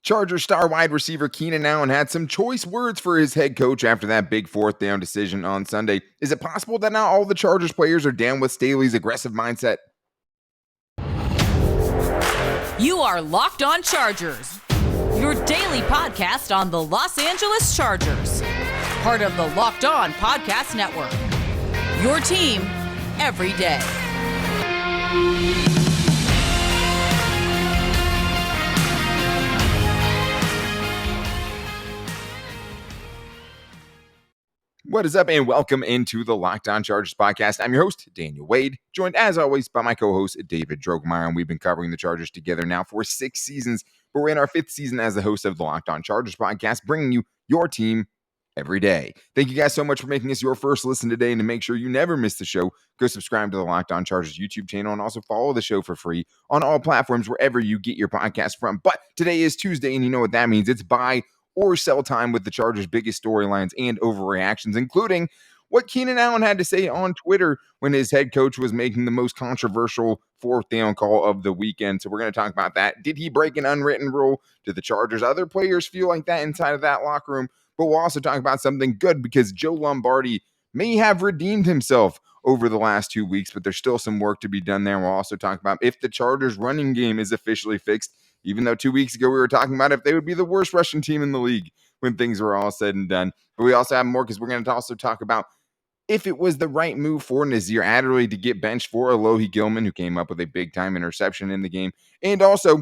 Charger star wide receiver Keenan Allen had some choice words for his head coach after that big fourth down decision on Sunday. Is it possible that now all the Chargers players are down with Staley's aggressive mindset? You are Locked On Chargers, your daily podcast on the Los Angeles Chargers, part of the Locked On Podcast Network, your team every day. What is up, and welcome into the Locked On Chargers podcast. I'm your host, Daniel Wade, joined as always by my co-host, David Drogemeyer, and we've been covering the Chargers together now for 6 seasons, but we're in our 5th season as the host of the Locked On Chargers podcast, bringing you your team every day. Thank you guys so much for making us your first listen today, and to make sure you never miss the show, go subscribe to the Locked On Chargers YouTube channel, and also follow the show for free on all platforms wherever you get your podcast from. But today is Tuesday, and you know what that means. It's buy or sell time with the Chargers' biggest storylines and overreactions, including what Keenan Allen had to say on Twitter when his head coach was making the most controversial fourth down call of the weekend. So we're going to talk about that. Did he break an unwritten rule? Did the Chargers' other players feel like that inside of that locker room? But we'll also talk about something good because Joe Lombardi may have redeemed himself over the last 2 weeks, but there's still some work to be done there. We'll also talk about if the Chargers' running game is officially fixed, even though 2 weeks ago we were talking about if they would be the worst rushing team in the league when things were all said and done. But we also have more because we're going to also talk about if it was the right move for Nazir Adderley to get benched for Alohi Gilman, who came up with a big-time interception in the game. And also,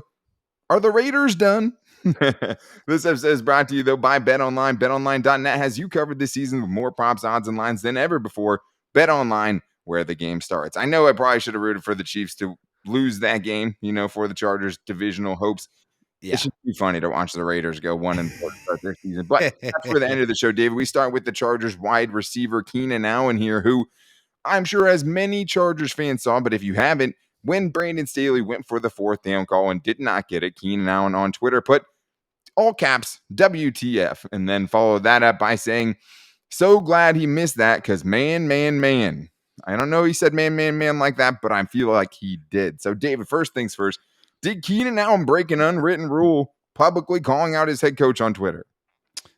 are the Raiders done? This episode is brought to you, though, by BetOnline. BetOnline.net has you covered this season with more props, odds, and lines than ever before. BetOnline, where the game starts. I know I probably should have rooted for the Chiefs to lose that game, for the Chargers' divisional hopes. Yeah. It should be funny to watch the Raiders go 1-4 to start their season. But that's for the end of the show, David. We start with the Chargers wide receiver Keenan Allen here, who I'm sure as many Chargers fans saw, but if you haven't, when Brandon Staley went for the fourth down call and did not get it, Keenan Allen on Twitter put all caps WTF, and then followed that up by saying, so glad he missed that because man. I don't know he said man like that, but I feel like he did. So, David, first things first, did Keenan Allen break an unwritten rule publicly calling out his head coach on Twitter?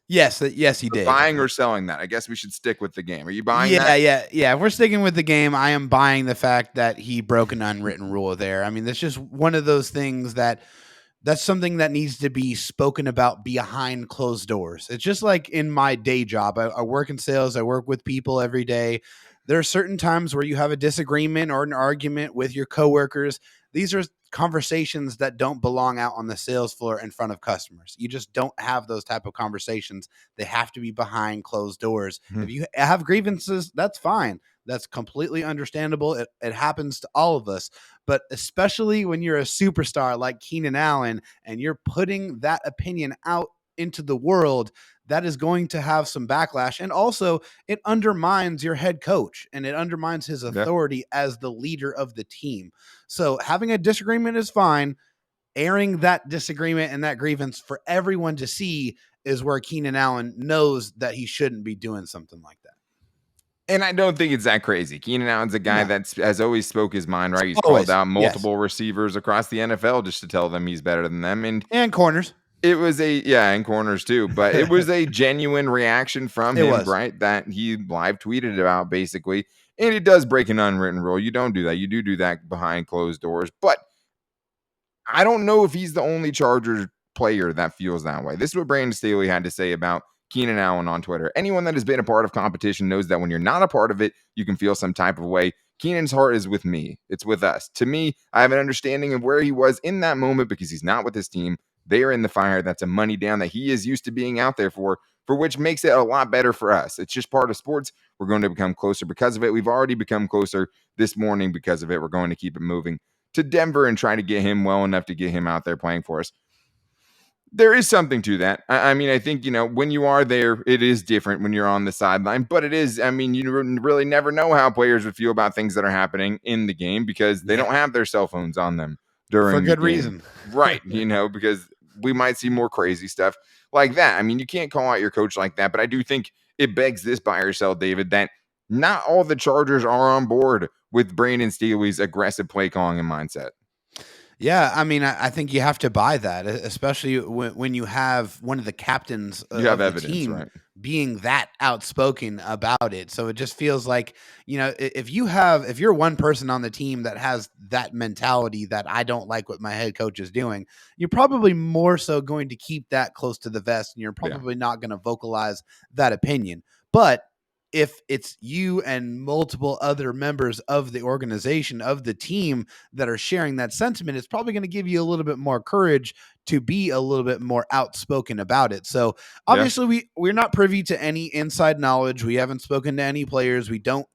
Yes, he did. Buying or selling that? I guess we should stick with the game. Are you buying that? Yeah. If we're sticking with the game, I am buying the fact that he broke an unwritten rule there. I mean, that's just one of those things that's something that needs to be spoken about behind closed doors. It's just like in my day job. I work in sales. I work with people every day. There are certain times where you have a disagreement or an argument with your coworkers. These are conversations that don't belong out on the sales floor in front of customers. You just don't have those type of conversations. They have to be behind closed doors. If you have grievances, that's fine. That's completely understandable. It happens to all of us, but especially when you're a superstar like Keenan Allen and you're putting that opinion out into the world, that is going to have some backlash. And also it undermines your head coach and it undermines his authority as the leader of the team. So having a disagreement is fine. Airing that disagreement and that grievance for everyone to see is where Keenan Allen knows that he shouldn't be doing something like that. And I don't think it's that crazy. Keenan Allen's a guy that has always spoke his mind, right? He's called out multiple receivers across the NFL just to tell them he's better than them. And corners. It was and corners too, but it was a genuine reaction from him, right? That he live tweeted about basically. And it does break an unwritten rule. You don't do that. You do that behind closed doors. But I don't know if he's the only Chargers player that feels that way. This is what Brandon Staley had to say about Keenan Allen on Twitter. Anyone that has been a part of competition knows that when you're not a part of it, you can feel some type of way. Keenan's heart is with me. It's with us. To me, I have an understanding of where he was in that moment because he's not with his team. They are in the fire. That's a money down that he is used to being out there for which makes it a lot better for us. It's just part of sports. We're going to become closer because of it. We've already become closer this morning because of it. We're going to keep it moving to Denver and try to get him well enough to get him out there playing for us. There is something to that. I mean, I think, when you are there, it is different when you're on the sideline, but it is, you really never know how players would feel about things that are happening in the game because they don't have their cell phones on them during for good reason. Right. Because we might see more crazy stuff like that. I mean, you can't call out your coach like that, but I do think it begs this buy or sell, David, that not all the Chargers are on board with Brandon Staley's aggressive play calling and mindset. Yeah, I mean, I think you have to buy that, especially when you have one of the captains You have of the evidence, team right? being that outspoken about it. So it just feels like, if you're one person on the team that has that mentality that I don't like what my head coach is doing, you're probably more so going to keep that close to the vest, and you're Yeah. probably not going to vocalize that opinion. But if it's you and multiple other members of the organization, of the team, that are sharing that sentiment, it's probably going to give you a little bit more courage to be a little bit more outspoken about it. So Yeah. obviously we're not privy to any inside knowledge. We haven't spoken to any players. We don't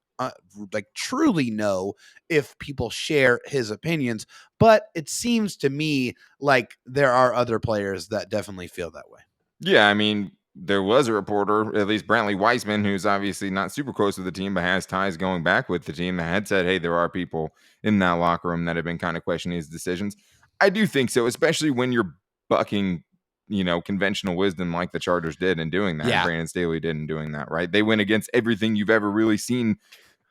truly know if people share his opinions, but it seems to me like there are other players that definitely feel that way. Yeah, I mean, there was a reporter, at least Brantley Weissman, who's obviously not super close with the team, but has ties going back with the team, that had said, hey, there are people in that locker room that have been kind of questioning his decisions. I do think so, especially when you're bucking, conventional wisdom like the Chargers did in doing that, and Yeah. Brandon Staley did in doing that, right? They went against everything you've ever really seen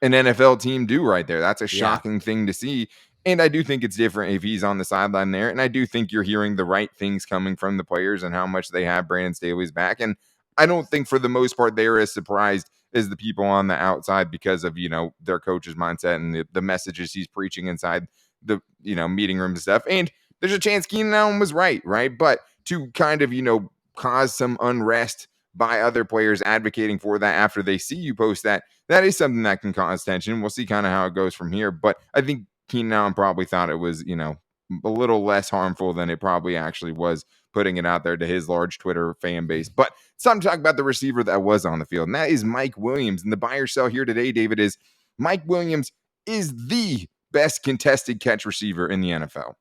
an NFL team do right there. That's a Yeah. shocking thing to see. And I do think it's different if he's on the sideline there. And I do think you're hearing the right things coming from the players and how much they have Brandon Staley's back. And I don't think for the most part they're as surprised as the people on the outside because of, their coach's mindset and the messages he's preaching inside the, meeting room and stuff. And there's a chance Keenan Allen was right? But to kind of, cause some unrest by other players advocating for that after they see you post that is something that can cause tension. We'll see kind of how it goes from here. But I think Keenan Allen probably thought it was, a little less harmful than it probably actually was, putting it out there to his large Twitter fan base. But it's time to talk about the receiver that was on the field, and that is Mike Williams. And the buy or sell here today, David, is Mike Williams is the best contested catch receiver in the NFL.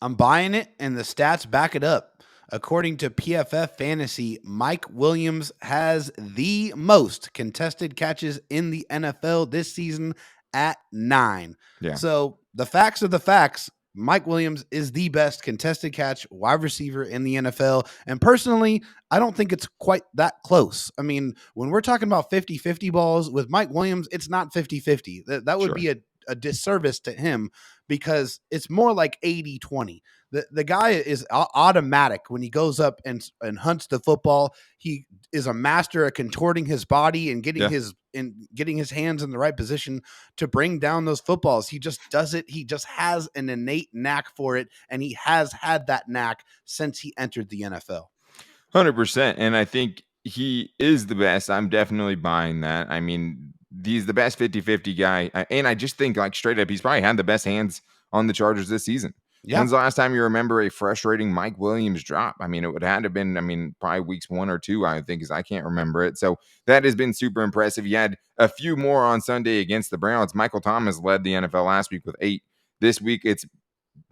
I'm buying it, and the stats back it up. According to PFF Fantasy, Mike Williams has the most contested catches in the NFL this season at 9. Yeah. So the facts are the facts. Mike Williams is the best contested catch wide receiver in the NFL. And personally, I don't think it's quite that close. I mean, when we're talking about 50-50 balls with Mike Williams, it's not 50-50. That would Sure. be a disservice to him, because it's more like 80-20. The guy is automatic when he goes up and hunts the football. He is a master at contorting his body and getting his hands in the right position to bring down those footballs. He just does it. He just has an innate knack for it, and he has had that knack since he entered the NFL. 100%. And I think he is the best. I'm definitely buying that. I mean, he's the best 50-50 guy. And I just think, like, straight up, he's probably had the best hands on the Chargers this season. Yeah. When's the last time you remember a frustrating Mike Williams drop? I mean, it would have to have been, probably weeks 1 or 2, I think, because I can't remember it. So that has been super impressive. He had a few more on Sunday against the Browns. Michael Thomas led the NFL last week with 8. This week, it's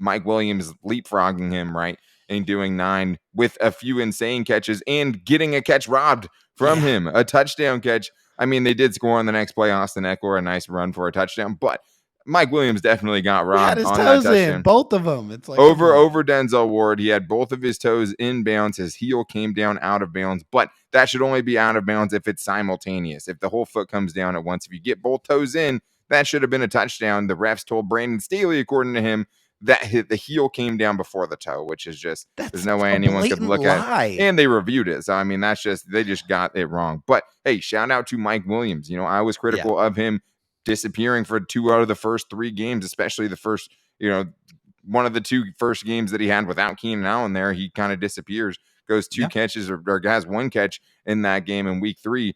Mike Williams leapfrogging him, right? And doing 9 with a few insane catches and getting a catch robbed from him, a touchdown catch. I mean, they did score on the next play. Austin Eckler, a nice run for a touchdown, but Mike Williams definitely got robbed on that touchdown. Both of them. It's like over Denzel Ward. He had both of his toes in bounds. His heel came down out of bounds, but that should only be out of bounds if it's simultaneous. If the whole foot comes down at once, if you get both toes in, that should have been a touchdown. The refs told Brandon Staley, according to him, that the heel came down before the toe, which is just, there's no way anyone could look at it. And they reviewed it. So, I mean, they just got it wrong. But hey, shout out to Mike Williams. I was critical of him disappearing for 2 out of the first 3 games, especially the first, one of the 2 first games that he had without Keenan Allen there. He kind of disappears, goes 2 catches or has 1 catch in that game in week 3.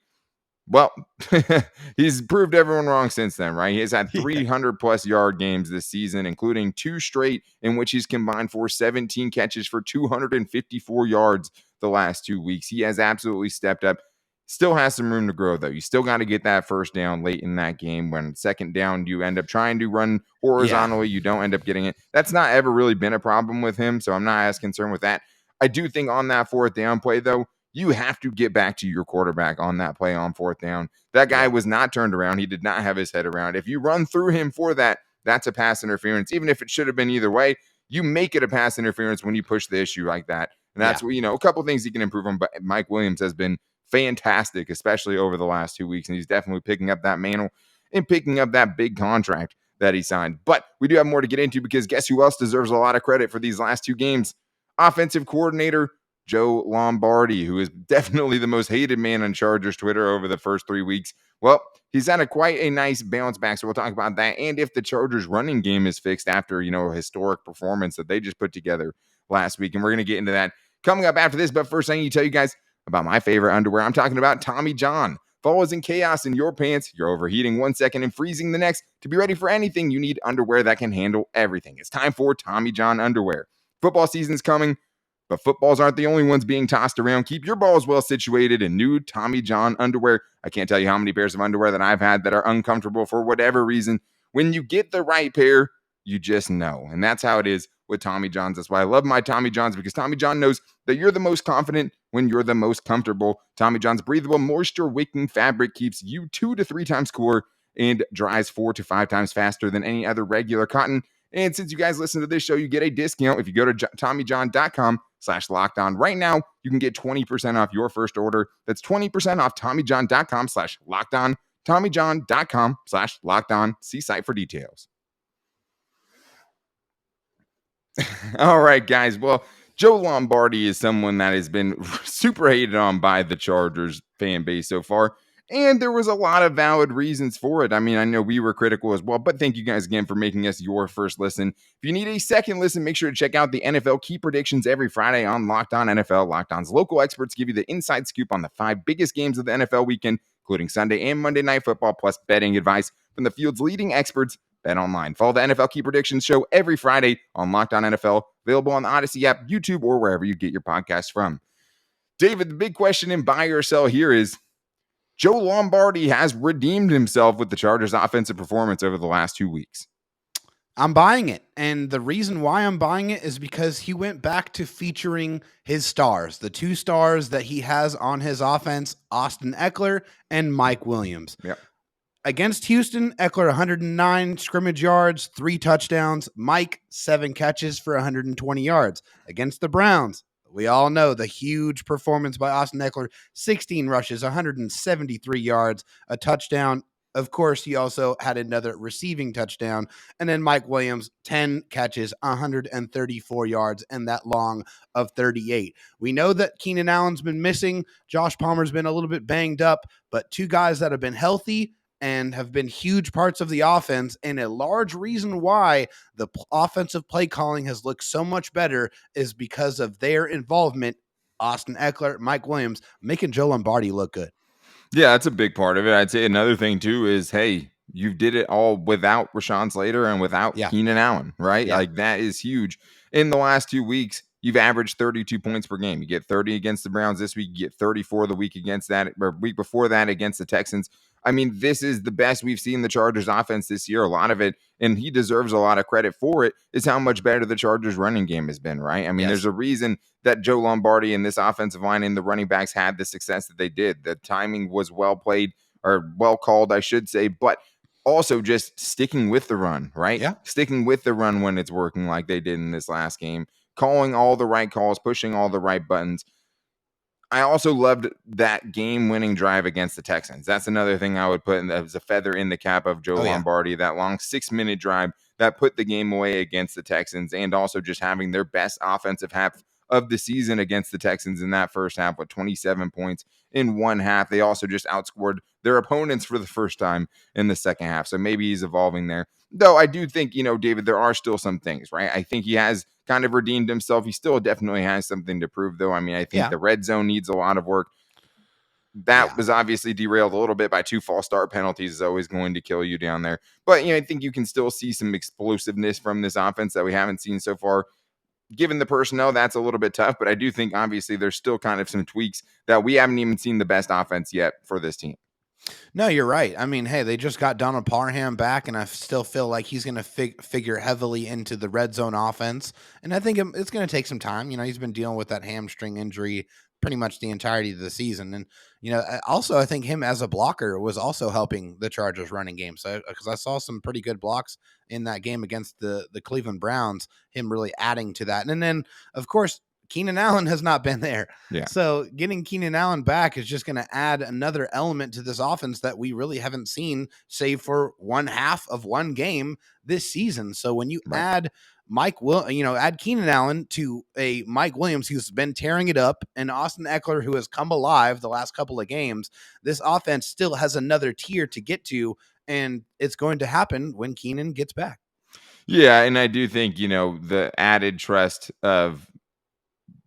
Well, he's proved everyone wrong since then, right? He has had 300 plus yard games this season, including 2 straight in which he's combined for 17 catches for 254 yards the last 2 weeks. He has absolutely stepped up. Still has some room to grow, though. You still got to get that first down late in that game. When second down, you end up trying to run horizontally. You don't end up getting it. That's not ever really been a problem with him, so I'm not as concerned with that. I do think on that 4th down play, though, you have to get back to your quarterback on that play on 4th down. That guy was not turned around. He did not have his head around. If you run through him for that, that's a pass interference. Even if it should have been either way, you make it a pass interference when you push the issue like that. And that's what, a couple things he can improve on. But Mike Williams has been fantastic, especially over the last 2 weeks. And he's definitely picking up that mantle and picking up that big contract that he signed. But we do have more to get into because guess who else deserves a lot of credit for these last two games? Offensive coordinator Joe Lombardi, who is definitely the most hated man on Chargers Twitter over the first 3 weeks. Well, he's had quite a nice bounce back, so we'll talk about that. And if the Chargers running game is fixed after, a historic performance that they just put together last week. And we're going to get into that coming up after this. But first, I need to tell you guys about my favorite underwear. I'm talking about Tommy John. Fall is in chaos in your pants. You're overheating 1 second and freezing the next. To be ready for anything, you need underwear that can handle everything. It's time for Tommy John underwear. Football season's coming, but footballs aren't the only ones being tossed around. Keep your balls well situated in new Tommy John underwear. I can't tell you how many pairs of underwear that I've had that are uncomfortable for whatever reason. When you get the right pair, you just know. And that's how it is with Tommy Johns. That's why I love my Tommy Johns, because Tommy John knows that you're the most confident when you're the most comfortable. Tommy John's breathable, moisture-wicking fabric keeps you 2 to 3 times cooler and dries 4 to 5 times faster than any other regular cotton. And since you guys listen to this show, you get a discount if you go to TommyJohn.com/lockedon. Right now, you can get 20% off your first order. That's 20% off TommyJohn.com/lockedon. TommyJohn.com/lockedon. See site for details. All right, guys. Well, Joe Lombardi is someone that has been super hated on by the Chargers fan base so far. And there was a lot of valid reasons for it. I mean, I know we were critical as well, but thank you guys again for making us your first listen. If you need a second listen, make sure to check out the NFL Key Predictions every Friday on Locked On NFL. Locked On's local experts give you the inside scoop on the 5 biggest games of the NFL weekend, including Sunday and Monday Night Football, plus betting advice from the field's leading experts, BetOnline. Follow the NFL Key Predictions show every Friday on Locked On NFL, available on the Odyssey app, YouTube, or wherever you get your podcasts from. David, the big question in buy or sell here is, Joe Lombardi has redeemed himself with the Chargers' offensive performance over the last 2 weeks. I'm buying it. And the reason why I'm buying it is because he went back to featuring his stars, the 2 stars that he has on his offense, Austin Ekeler and Mike Williams. Yep. Against Houston, Ekeler 109 scrimmage yards, 3 touchdowns. Mike, 7 catches for 120 yards. Against the Browns, we all know the huge performance by Austin Ekeler, 16 rushes, 173 yards, a touchdown. Of course, he also had another receiving touchdown. And then Mike Williams, 10 catches, 134 yards, and that long of 38. We know that Keenan Allen's been missing. Josh Palmer's been a little bit banged up, but 2 guys that have been healthy and have been huge parts of the offense, and a large reason why the offensive play calling has looked so much better is because of their involvement. Austin Ekeler, Mike Williams, making Joe Lombardi look good. Yeah, that's a big part of it. I'd say another thing too is, hey, you did it all without Rashawn Slater and without Keenan Allen, right? Yeah. Like, that is huge. In the last 2 weeks, you've averaged 32 points per game. You get 30 against the Browns this week. You get 34 the week against that, or week before that against the Texans. I mean, this is the best we've seen the Chargers offense this year. A lot of it, and he deserves a lot of credit for it, is how much better the Chargers running game has been, right? I mean, There's a reason that Joe Lombardi and this offensive line and the running backs had the success that they did. The timing was well played, or well called, I should say, but also just sticking with the run, right? Yeah. Sticking with the run when it's working like they did in this last game, calling all the right calls, pushing all the right buttons. I also loved that game-winning drive against the Texans. That's another thing I would put in as a feather in the cap of Joe Lombardi, that long 6-minute drive that put the game away against the Texans, and also just having their best offensive half of the season against the Texans in that first half with 27 points in one half. They also just outscored their opponents for the first time in the second half. So maybe he's evolving there. Though I do think, David, there are still some things, right? I think he has kind of redeemed himself. He still definitely has something to prove, though. I mean, I think the red zone needs a lot of work. That was obviously derailed a little bit by 2 false start penalties. Is always going to kill you down there. But, I think you can still see some explosiveness from this offense that we haven't seen so far. Given the personnel, that's a little bit tough. But I do think, obviously, there's still kind of some tweaks that we haven't even seen the best offense yet for this team. No, you're right. I mean, hey, they just got Donald Parham back, and I still feel like he's going to figure heavily into the red zone offense. And I think it's going to take some time. He's been dealing with that hamstring injury pretty much the entirety of the season. And, also I think him as a blocker was also helping the Chargers running game. So, because I saw some pretty good blocks in that game against the Cleveland Browns, him really adding to that. And then, of course, Keenan Allen has not been there. Yeah. So getting Keenan Allen back is just going to add another element to this offense that we really haven't seen, save for one half of one game this season. So when you add add Keenan Allen to a Mike Williams who's been tearing it up and Austin Eckler who has come alive the last couple of games, this offense still has another tier to get to, and it's going to happen when Keenan gets back. Yeah, and I do think, the added trust of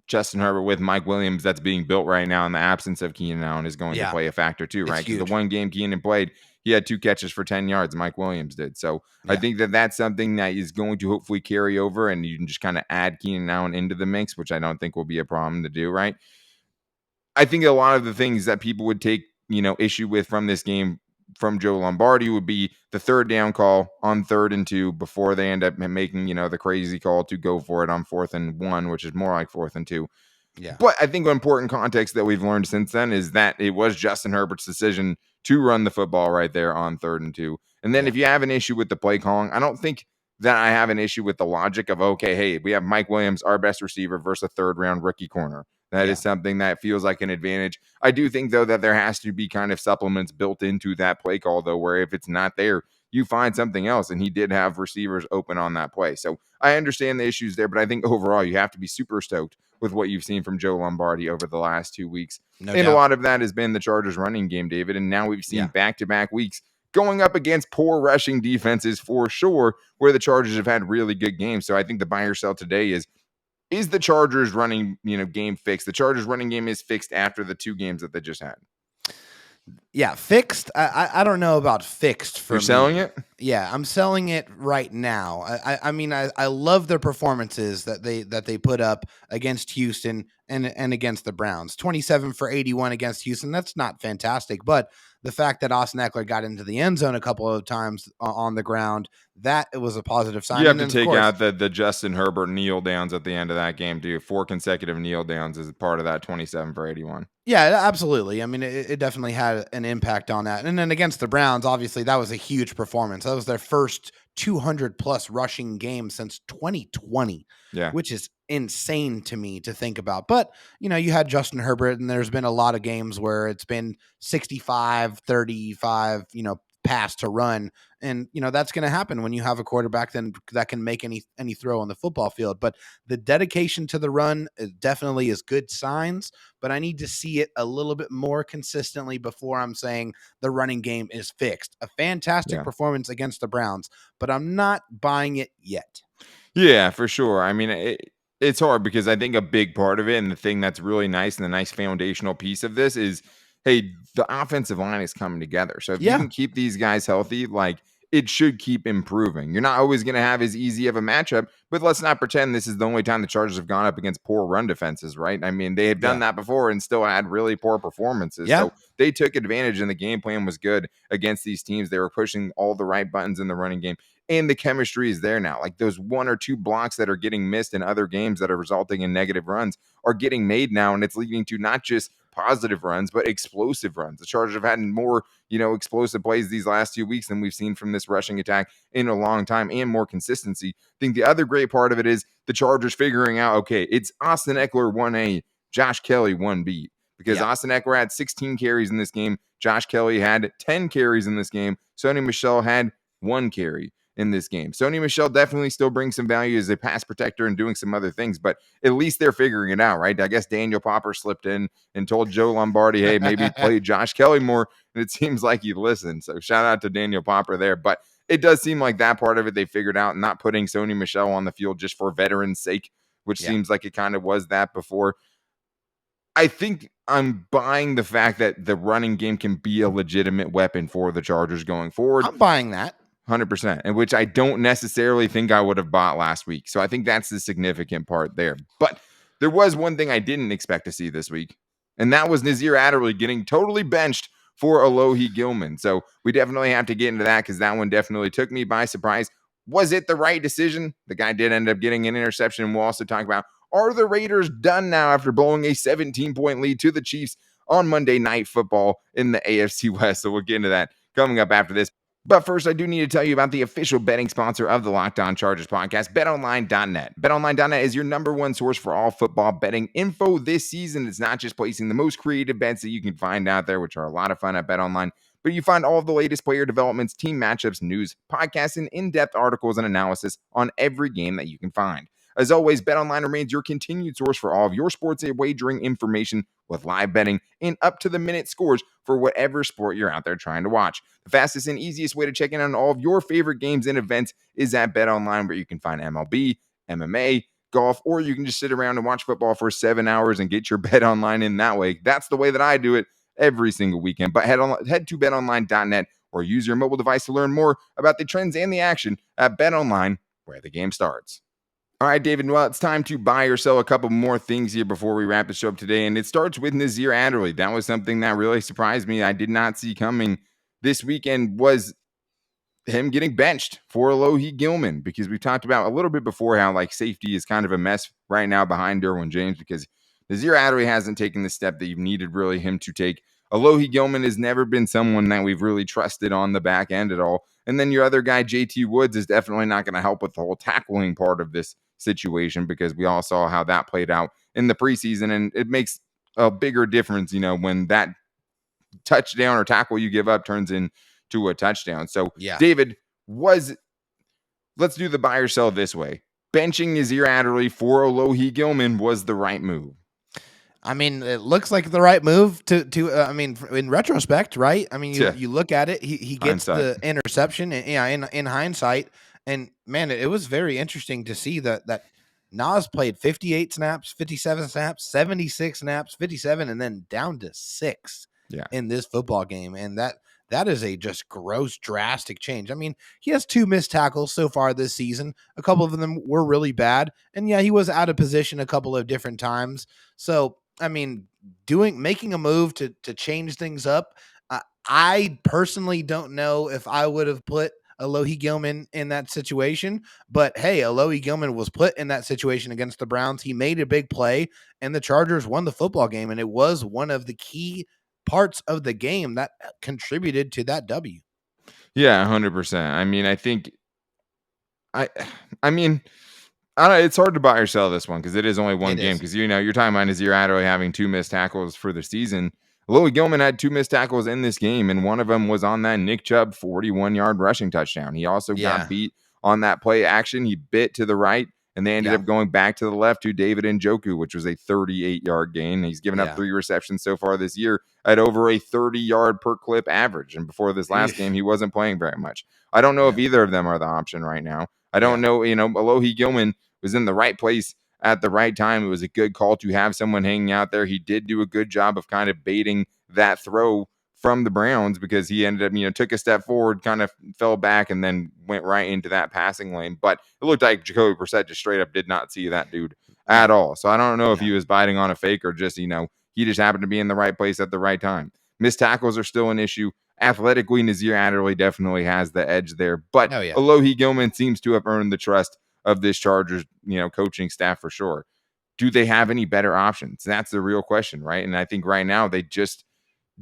Justin Herbert with Mike Williams that's being built right now in the absence of Keenan Allen is going to play a factor too, right? Because the one game Keenan played, he had 2 catches for 10 yards. Mike Williams did. So I think that that's something that is going to hopefully carry over, and you can just kind of add Keenan Allen into the mix, which I don't think will be a problem to do, right? I think a lot of the things that people would take, issue with from this game from Joe Lombardi would be the third down call on 3rd and 2 before they end up making, the crazy call to go for it on 4th and 1, which is more like 4th and 2. Yeah. But I think an important context that we've learned since then is that it was Justin Herbert's decision to run the football right there on 3rd and 2. And then if you have an issue with the play calling, I don't think that I have an issue with the logic of, okay, hey, we have Mike Williams, our best receiver, versus a 3rd round rookie corner. That is something that feels like an advantage. I do think, though, that there has to be kind of supplements built into that play call, though, where if it's not there, you find something else. And he did have receivers open on that play. So I understand the issues there, but I think overall you have to be super stoked with what you've seen from Joe Lombardi over the last 2 weeks. A lot of that has been the Chargers running game, David. And now we've seen back-to-back weeks going up against poor rushing defenses for sure, where the Chargers have had really good games. So I think the buy or sell today is the Chargers running, game fixed? The Chargers running game is fixed after the 2 games that they just had. Yeah, fixed. I don't know about fixed for You're selling it? Yeah, I'm selling it right now. I mean, I love their performances that they put up against Houston and against the Browns. 27 for 81 against Houston. That's not fantastic, but the fact that Austin Eckler got into the end zone a couple of times on the ground, that it was a positive sign. You have to take out the Justin Herbert kneel downs at the end of that game, too. 4 consecutive kneel downs is part of that 27 for 81. Yeah, absolutely. I mean, it definitely had an impact on that. And then against the Browns, obviously, that was a huge performance. That was their first 200-plus rushing game since 2020, which is insane to me to think about. But, you had Justin Herbert, and there's been a lot of games where it's been 65, 35, pass to run. And, that's going to happen when you have a quarterback that can make any throw on the football field. But the dedication to the run definitely is good signs, but I need to see it a little bit more consistently before I'm saying the running game is fixed. A fantastic performance against the Browns, but I'm not buying it yet. Yeah, for sure. I mean, it's hard because I think a big part of it, and the thing that's really nice and the nice foundational piece of this is, hey, the offensive line is coming together. So if you can keep these guys healthy, like, it should keep improving. You're not always going to have as easy of a matchup, but let's not pretend this is the only time the Chargers have gone up against poor run defenses, right? I mean, they have done that before and still had really poor performances. So they took advantage, and the game plan was good against these teams. They were pushing all the right buttons in the running game, and the chemistry is there now. Like, those 1 or 2 blocks that are getting missed in other games that are resulting in negative runs are getting made now, and it's leading to not just positive runs, but explosive runs. The Chargers have had more, explosive plays these last 2 weeks than we've seen from this rushing attack in a long time, and more consistency. I think the other great part of it is the Chargers figuring out, okay, it's Austin Eckler 1A, Josh Kelly 1B, because Austin Eckler had 16 carries in this game. Josh Kelly had 10 carries in this game. Sony Michel had 1 carry in this game. Sony Michel definitely still brings some value as a pass protector and doing some other things, but at least they're figuring it out, right? I guess Daniel Popper slipped in and told Joe Lombardi, hey, maybe play Josh Kelly more, and it seems like he listened. So shout out to Daniel Popper there. But it does seem like that part of it they figured out, not putting Sony Michel on the field just for veterans' sake, which seems like it kind of was that before. I think I'm buying the fact that the running game can be a legitimate weapon for the Chargers going forward. I'm buying that. 100%, and which I don't necessarily think I would have bought last week. So I think that's the significant part there. But there was one thing I didn't expect to see this week, and that was Nazir Adderley getting totally benched for Alohi Gilman. So we definitely have to get into that because that one definitely took me by surprise. Was it the right decision? The guy did end up getting an interception, and we'll also talk about, are the Raiders done now after blowing a 17-point lead to the Chiefs on Monday Night Football in the AFC West? So we'll get into that coming up after this. But first, I do need to tell you about the official betting sponsor of the Locked On Chargers podcast, BetOnline.net. BetOnline.net is your number one source for all football betting info this season. It's not just placing the most creative bets that you can find out there, which are a lot of fun at BetOnline, but you find all of the latest player developments, team matchups, news, podcasts, and in-depth articles and analysis on every game that you can find. As always, BetOnline remains your continued source for all of your sports wagering information with live betting and up-to-the-minute scores for whatever sport you're out there trying to watch. The fastest and easiest way to check in on all of your favorite games and events is at BetOnline, where you can find MLB, MMA, golf, or you can just sit around and watch football for 7 hours and get your BetOnline in that way. That's the way that I do it every single weekend. But head to betonline.net or use your mobile device to learn more about the trends and the action at BetOnline, where the game starts. All right, David, well, it's time to buy or sell a couple more things here before we wrap the show up today, and it starts with Nasir Adderley. That was something that really surprised me. I did not see coming this weekend was him getting benched for Alohi Gilman, because we've talked about a little bit before how like safety is kind of a mess right now behind Derwin James, because Nasir Adderley hasn't taken the step that you've needed really him to take. Alohi Gilman has never been someone that we've really trusted on the back end at all. And then your other guy, JT Woods, is definitely not going to help with the whole tackling part of this situation, because we all saw how that played out in the preseason. And it makes a bigger difference, when that touchdown or tackle you give up turns into a touchdown. So, Yeah. David, let's do the buy or sell this way. Benching Nasir Adderley for Alohi Gilman was the right move. I mean, it looks like the right move in retrospect, right? I mean, you look at it, he gets the interception in hindsight. And man, it was very interesting to see that Nas played 58 snaps, 57 snaps, 76 snaps, 57, and then down to 6 in this football game. And that is a just gross, drastic change. I mean, he has 2 missed tackles so far this season. A couple of them were really bad. And yeah, he was out of position a couple of different times. So, I mean, making a move to change things up. I personally don't know if I would have put Alohi Gilman in that situation, but hey, Alohi Gilman was put in that situation against the Browns. He made a big play and the Chargers won the football game. And it was one of the key parts of the game that contributed to that W. Yeah, 100%. I mean, I think it's hard to buy or sell this one because it is only one game. Because you're talking about Nasir Adderley having 2 missed tackles for the season. Alohi Gilman had 2 missed tackles in this game, and one of them was on that Nick Chubb 41-yard rushing touchdown. He also got beat on that play action. He bit to the right, and they ended up going back to the left to David Njoku, which was a 38-yard gain. He's given up 3 receptions so far this year at over a 30-yard per clip average. And before this last game, he wasn't playing very much. I don't know if either of them are the option right now. I don't know. Alohi Gilman was in the right place at the right time. It was a good call to have someone hanging out there. He did do a good job of kind of baiting that throw from the Browns, because he ended up, took a step forward, kind of fell back, and then went right into that passing lane. But it looked like Jacoby Brissett just straight up did not see that dude at all. So I don't know if he was biting on a fake or just, he just happened to be in the right place at the right time. Missed tackles are still an issue. Athletically, Nasir Adderley definitely has the edge there. But Alohi Gilman seems to have earned the trust of this Chargers, coaching staff for sure. Do they have any better options? That's the real question, right? And I think right now they just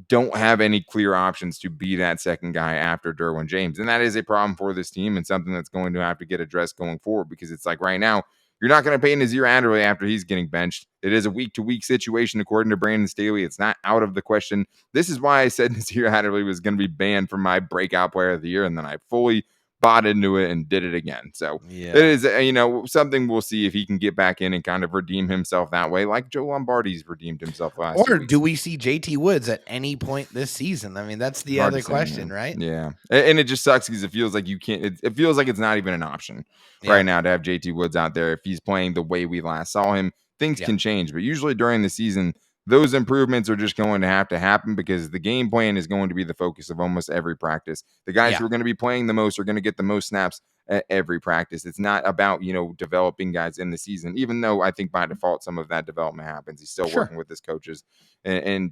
don't have any clear options to be that second guy after Derwin James. And that is a problem for this team and something that's going to have to get addressed going forward, because it's like right now, you're not going to pay Nasir Adderley after he's getting benched. It is a week-to-week situation, according to Brandon Staley. It's not out of the question. This is why I said Nasir Adderley was going to be banned from my breakout player of the year, and then I fully bought into it and did it again. So it is, something we'll see if he can get back in and kind of redeem himself that way, like Joe Lombardi's redeemed himself last year. Or do we see JT Woods at any point this season? I mean, that's the other question, right? Yeah. And it just sucks because it feels like you can't, it feels like it's not even an option right now to have JT Woods out there. If he's playing the way we last saw him, things can change. But usually during the season, those improvements are just going to have to happen, because the game plan is going to be the focus of almost every practice. The guys who are going to be playing the most are going to get the most snaps at every practice. It's not about, developing guys in the season, even though I think by default some of that development happens. He's still working with his coaches and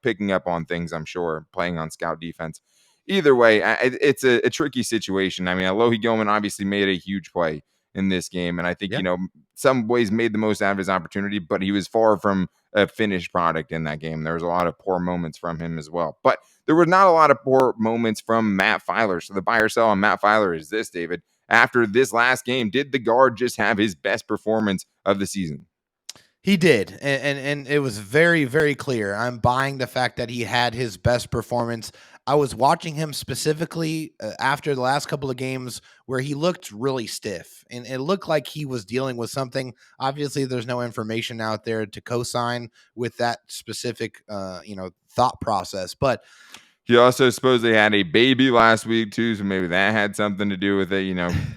picking up on things, I'm sure, playing on scout defense. Either way, it's a tricky situation. I mean, Alohi Gilman obviously made a huge play in this game. And I think, Yeah. some ways made the most out of his opportunity, but he was far from a finished product in that game. There was a lot of poor moments from him as well. But there were not a lot of poor moments from Matt Filer. So the buy or sell on Matt Filer is this, David. After this last game, did the guard just have his best performance of the season? He did, and it was very, very clear. I'm buying the fact that he had his best performance. I was watching him specifically after the last couple of games where he looked really stiff, and it looked like he was dealing with something. Obviously, there's no information out there to co-sign with that specific, thought process. But he also supposedly had a baby last week too, so maybe that had something to do with it.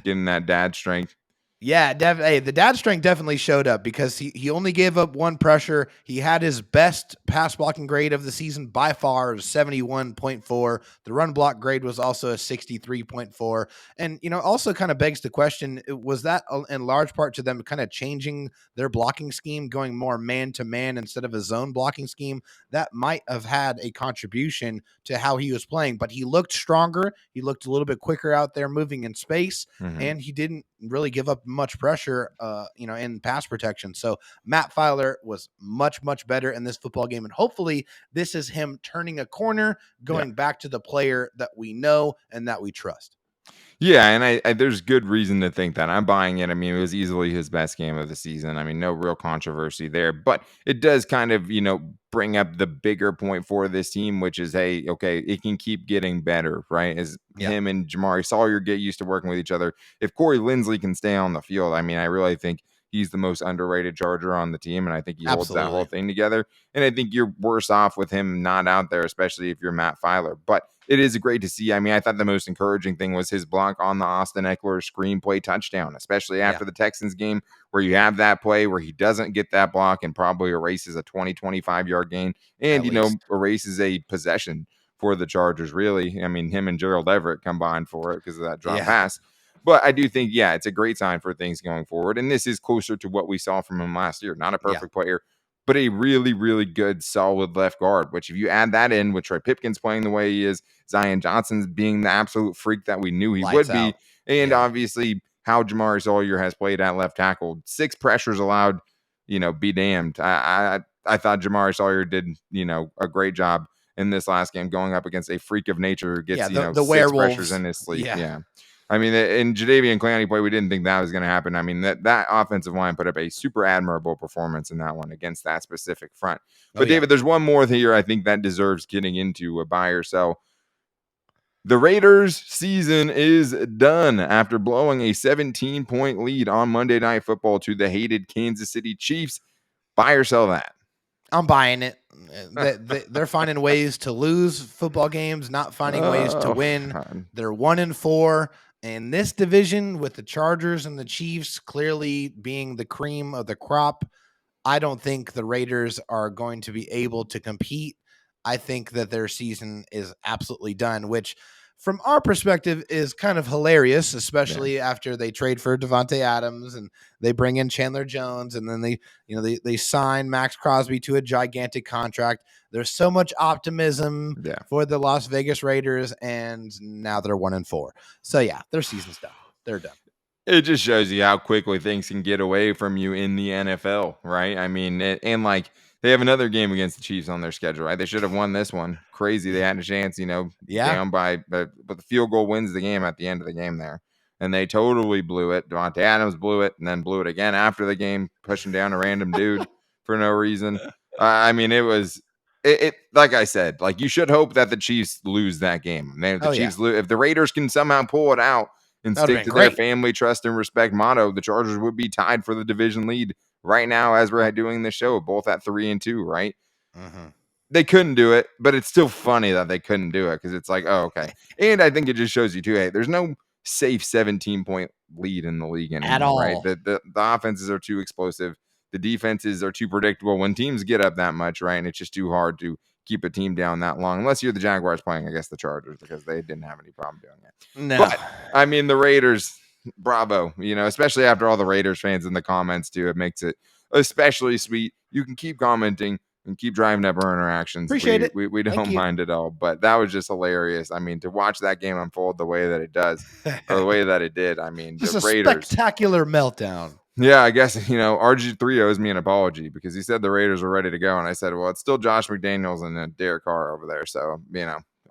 Getting that dad strength. Yeah, the dad strength definitely showed up because he only gave up one pressure. He had his best pass blocking grade of the season by far, 71.4. The run block grade was also a 63.4. And, also kind of begs the question, was that in large part to them kind of changing their blocking scheme, going more man-to-man instead of a zone blocking scheme? That might have had a contribution to how he was playing, but he looked stronger. He looked a little bit quicker out there moving in space, and he didn't really give up much pressure, in pass protection. So Matt Filer was much, much better in this football game. And hopefully this is him turning a corner, going back to the player that we know and that we trust. Yeah, and I there's good reason to think that. I'm buying it. I mean, it was easily his best game of the season. I mean, no real controversy there, but it does kind of, bring up the bigger point for this team, which is, hey, okay, it can keep getting better, right? As him and Jamari Sawyer get used to working with each other. If Corey Linsley can stay on the field, I mean, I really think he's the most underrated Charger on the team, and I think he holds that whole thing together. And I think you're worse off with him not out there, especially if you're Matt Filer. But it is great to see. I mean, I thought the most encouraging thing was his block on the Austin Eckler screenplay touchdown, especially after the Texans game, where you have that play where he doesn't get that block and probably erases a 20-25 yard gain and, erases a possession for the Chargers, really. I mean, him and Gerald Everett combined for it because of that drop pass. But I do think, it's a great sign for things going forward. And this is closer to what we saw from him last year. Not a perfect player, but a really, really good, solid left guard, which if you add that in with Troy Pipkins playing the way he is, Zion Johnson's being the absolute freak that we knew he would be, and obviously how Jamari Sawyer has played at left tackle, 6 pressures allowed, be damned. I thought Jamari Sawyer did, a great job in this last game going up against a freak of nature who gets, the 6 werewolves pressures in his sleep. I mean, in Jadeveon Clowney play, we didn't think that was going to happen. I mean, that offensive line put up a super admirable performance in that one against that specific front. But David, there's one more here I think that deserves getting into a buy or sell. The Raiders season is done after blowing a 17-point lead on Monday Night Football to the hated Kansas City Chiefs. Buy or sell that? I'm buying it. They're finding ways to lose football games, not finding ways to win. God. They're 1-4. In this division with the Chargers and the Chiefs clearly being the cream of the crop, I don't think the Raiders are going to be able to compete. I think that their season is absolutely done, which from our perspective is kind of hilarious, especially after they trade for Devontae Adams and they bring in Chandler Jones and then they sign Max Crosby to a gigantic contract. There's so much optimism for the Las Vegas Raiders, and now they're 1-4. So their season's done. They're done. It just shows you how quickly things can get away from you in the NFL, right? I mean, they have another game against the Chiefs on their schedule, right? They should have won this one. Crazy. They had a chance, down by, but the field goal wins the game at the end of the game there. And they totally blew it. Devontae Adams blew it and then blew it again after the game, pushing down a random dude for no reason. I mean, it was, like I said, like you should hope that the Chiefs lose that game. If the Chiefs lose, if the Raiders can somehow pull it out and stick to their family, trust, and respect motto, the Chargers would be tied for the division lead right now as we're doing this show, both at 3-2, right? They couldn't do it, but it's still funny that they couldn't do it because it's like, oh, okay. And I think it just shows you too, hey, there's no safe 17-point lead in the league anymore, at all. Right? The offenses are too explosive. The defenses are too predictable when teams get up that much, right? And it's just too hard to keep a team down that long, unless you're the Jaguars playing against the Chargers, because they didn't have any problem doing that. No. But, I mean, the Raiders, bravo, especially after all the Raiders fans in the comments, too. It makes it especially sweet. You can keep commenting. and keep driving up our interactions. Appreciate it. We Thank don't you. mind at all. But that was just hilarious. I mean, to watch that game unfold the way that it does, or the way that it did. I mean, Just the a Raiders. spectacular meltdown. Yeah, I guess, RG3 owes me an apology because he said the Raiders were ready to go. And I said, well, it's still Josh McDaniels and Derek Carr over there. So,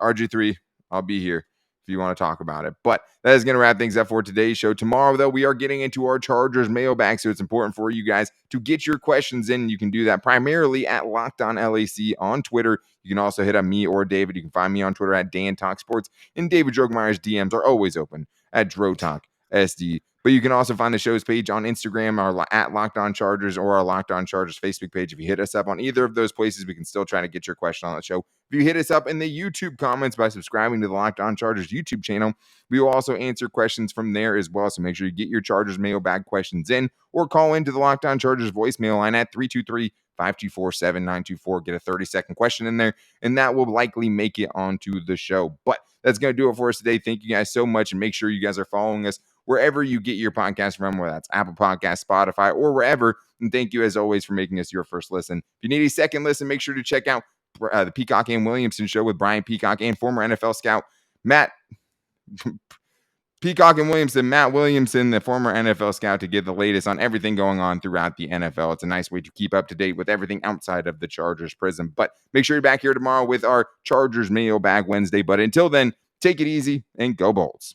RG3, I'll be here if you want to talk about it. But that is going to wrap things up for today's show. Tomorrow, though, we are getting into our Chargers mailbag. So it's important for you guys to get your questions in. You can do that primarily at LockedOnLAC on Twitter. You can also hit up me or David. You can find me on Twitter at DanTalkSports. And David Drogmeyer's DMs are always open at DroTalkSD. But you can also find the show's page on Instagram or at Locked On Chargers or our Locked On Chargers Facebook page. If you hit us up on either of those places, we can still try to get your question on the show. If you hit us up in the YouTube comments by subscribing to the Locked On Chargers YouTube channel, we will also answer questions from there as well. So make sure you get your Chargers mailbag questions in or call into the Locked On Chargers voicemail line at 323-524-7924. Get a 30-second question in there, and that will likely make it onto the show. But that's going to do it for us today. Thank you guys so much, and make sure you guys are following us wherever you get your podcast from, whether that's Apple Podcasts, Spotify, or wherever. And thank you, as always, for making us your first listen. If you need a second listen, make sure to check out the Peacock and Williamson show with Brian Peacock and former NFL scout Matt Peacock and Williamson, Matt Williamson, the former NFL scout, to get the latest on everything going on throughout the NFL. It's a nice way to keep up to date with everything outside of the Chargers prism. But make sure you're back here tomorrow with our Chargers Mailbag Wednesday. But until then, take it easy and go Bolts.